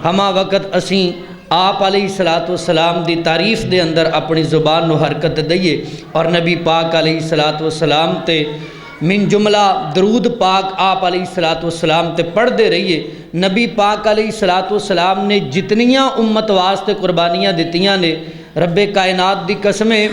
ہما وقت اسیں آپ علیہ السلام دی تعریف دے اندر اپنی زبان نو حرکت دئیے اور نبی پاک علیہ السلام تے من جملہ درود پاک آپ علیہ السلام تے پڑھ دے رہیے۔ نبی پاک علیہ السلام نے جتنیاں امت واسطے قربانیاں دتیاں نے، رب کائنات دی قسمیں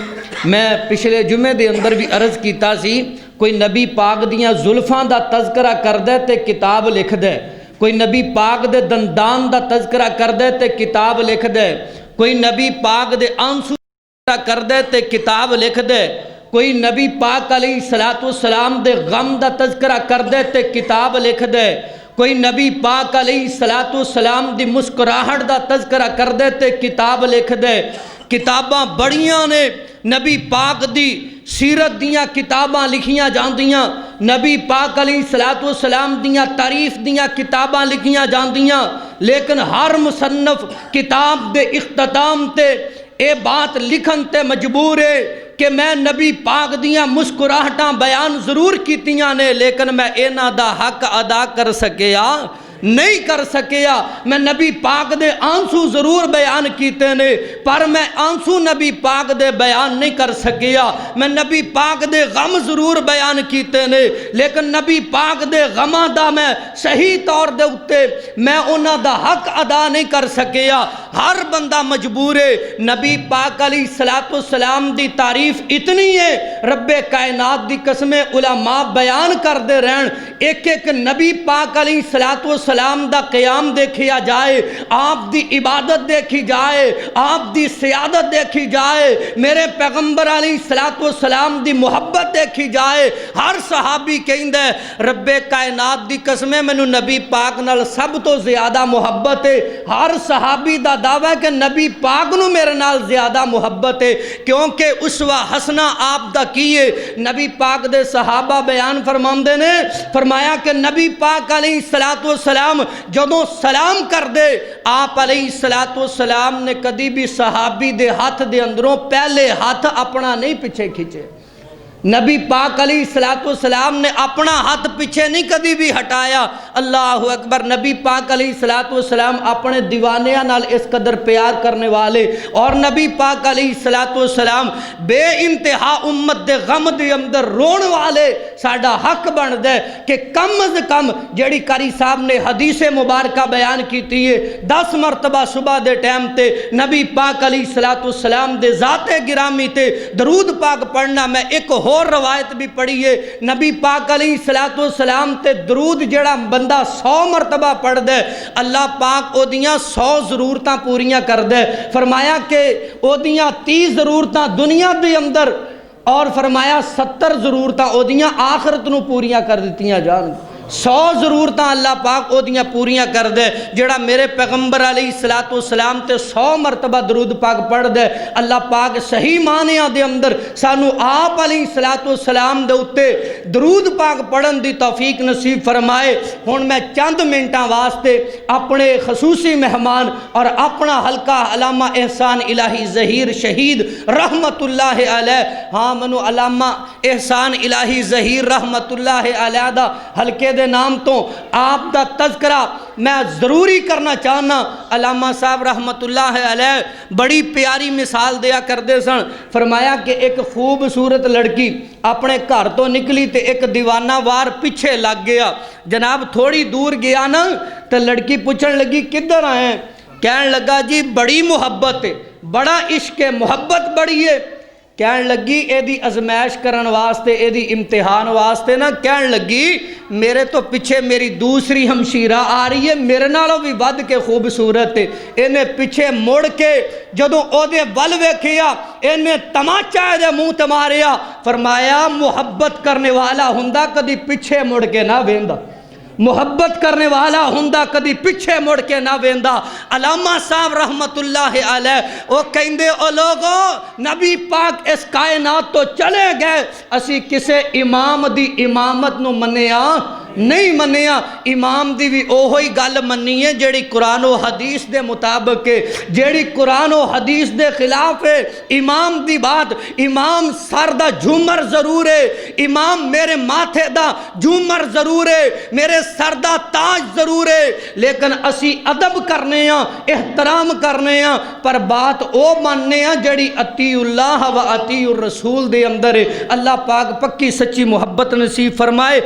میں پچھلے جمعے دے اندر بھی عرض کیتا سی، کوئی نبی پاک دیاں زلفاں دا تذکرہ کر دے تے کتاب لکھ دے، کوئی نبی پاک دے دندان دا تذکرہ کر دے تے کتاب لکھ دے، کوئی نبی پاک دے آنسو کر دے تے کتاب لکھ دے، کوئی نبی پاک علیہ السلام دے غم دا تذکرہ کر دے تے کتاب لکھ دے، کوئی نبی پاک علیہ السلام دی مسکراہٹ دا تذکرہ کر دے تے کتاب لکھ دے۔ کتاباں بڑیاں نے، نبی پاک دی سیرت دیاں کتاباں لکھیاں جاندیاں، نبی پاک علیہ السلام دیاں تعریف دیاں کتاباں لکھیاں جاندیاں، لیکن ہر مصنف کتاب دے اختتام تے اے بات لکھن تے مجبور ہے کہ میں نبی پاک دیاں مسکراہٹاں بیان ضرور کیتیاں نے، لیکن میں اینا دا حق ادا کر سکیا نہیں کر سکیا۔ میں نبی پاک دے آنسو ضرور بیان کیتے نے، پر میں آنسو نبی پاک دے بیان نہیں کر سکیا۔ میں نبی پاک دے غم ضرور بیان کیتے نے، لیکن نبی پاک دے غماں دا میں صحیح طور دے اتے میں انہاں دا حق ادا نہیں کر سکیا۔ ہر بندہ مجبور ہے۔ نبی پاک علیہ السلام دی تعریف اتنی ہے، رب کائنات دی قسمیں علماء بیان کر دے رہن، ایک ایک نبی پاک علیہ السلام دا قیام دیکھیا جائے، آپ دی عبادت دیکھی جائے، آپ دی سیادت دیکھی جائے، میرے پیغمبر علیہ السلام دی محبت دیکھی جائے، ہر صحابی کہندہ ہے رب کائنات دی قسمیں میں نبی پاک نال سب تو زیادہ محبت ہے۔ ہر صحابی دا دعویٰ ہے کہ نبی پاک نو میرے نال زیادہ محبت ہے، کیونکہ اسوہ حسنہ آپ دا کیے۔ نبی پاک دے صحابہ بیان فرماندے نے، فرمایا کہ نبی پاک علیہ السلام جدوں سلام کر دے، آپ علیہ السلام نے کدی بھی صحابی دے ہاتھ دے اندروں پہلے ہاتھ اپنا نہیں پیچھے کھچے۔ نبی پاک علیہ السلام نے اپنا ہاتھ پیچھے نہیں کدی بھی ہٹایا۔ اللہ اکبر۔ نبی پاک علیہ السلام اپنے دیوانیاں نال اس قدر پیار کرنے والے، اور نبی پاک علیہ السلام بے انتہا امت دے غم دے اندر رون والے۔ ساڈا حق بن دے کہ کم از کم جڑی قاری صاحب نے حدیث مبارکہ بیان کیتی ہے 10 مرتبہ صبح دے ٹائم تے نبی پاک علیہ السلام دے ذات گرامی تے درود پاک پڑھنا۔ میں ایک اور روایت بھی پڑھی ہے، نبی پاک علیہ السلام تے درود جڑا بندہ 100 مرتبہ پڑھ دے، اللہ پاک او دیاں 100 ضرورتاں پوریاں کر دے۔ فرمایا کہ او دیاں 30 ضرورتاں دنیا دے اندر، اور فرمایا 70 ضرورتاں او دیاں آخرت نو پوریاں کر دیتیاں جان۔ 100 ضرورتاں اللہ پاک او دیاں پوریاں کر دے۔ جڑا میرے پیغمبر علیہ السلام تے 100 مرتبہ درود پاک پڑھ دے، اللہ پاک صحیح معنیاں دے اندر سانو آپ علیہ السلام دے اتے درود پاک پڑھن دی توفیق نصیب فرمائے۔ ہن میں چند منٹاں واسطے اپنے خصوصی مہمان اور اپنا حلقہ علامہ احسان الہی ظہیر شہید رحمت اللہ علیہ، ہاں منو علامہ احسان الہی ظہیر رحمت اللہ علیہ دا حلقے دے نام تو آپ دا تذکرہ میں ضروری کرنا چاہنا۔ علامہ صاحب رحمت اللہ علیہ بڑی پیاری مثال دیا کر دے سن۔ فرمایا کہ ایک خوبصورت لڑکی اپنے گھر تو نکلی تے ایک دیوانہ وار پیچھے لگ گیا۔ جناب تھوڑی دور گیا نا تو لڑکی پوچھن لگی کدھر آئے؟ کہن لگا جی بڑی محبت ہے، بڑا عشق ہے، محبت بڑی ہے۔ کہن لگی اے دی ازمائش کرن واسطے، اے دی امتحان واسطے نا، کہن لگی میرے تو پیچھے میری دوسری ہمشیرہ آ رہی ہے، میرے نالوں بھی ود کے خوبصورت ہے۔ انہیں پیچھے مڑ کے جدوں او دے ول ویکھیا، انہیں تماچا دے منہ تے ماریا۔ فرمایا محبت کرنے والا ہوندا کدی پیچھے مڑ کے نہ ویندا، محبت کرنے والا ہوندا کدی پیچھے مڑ کے نہ ویندا۔ علامہ صاحب رحمت اللہ علیہ وہ کہندے او لوگو نبی پاک اس کائنات تو چلے گئے، اسی کسے امام دی امامت نو منیا نہیں منیا امام دی بھی اوہی گل منی ہے جیڑی قرآن و حدیث دے مطابق ہے، جیڑی قرآن و حدیث دے خلاف ہے۔ امام دی بات، امام سر دا جھومر ضرور ہے، امام میرے ماتھے دا جھومر ضرور ہے، میرے سر دا تاج ضرور ہے، لیکن اسی ادب کرنے ہیں، احترام کرنے ہیں، پر بات او ماننے ہیں جیڑی اطیع اللہ و اطیع الرسول دے اندر ہے۔ اللہ پاک پکی سچی محبت نصیب فرمائے۔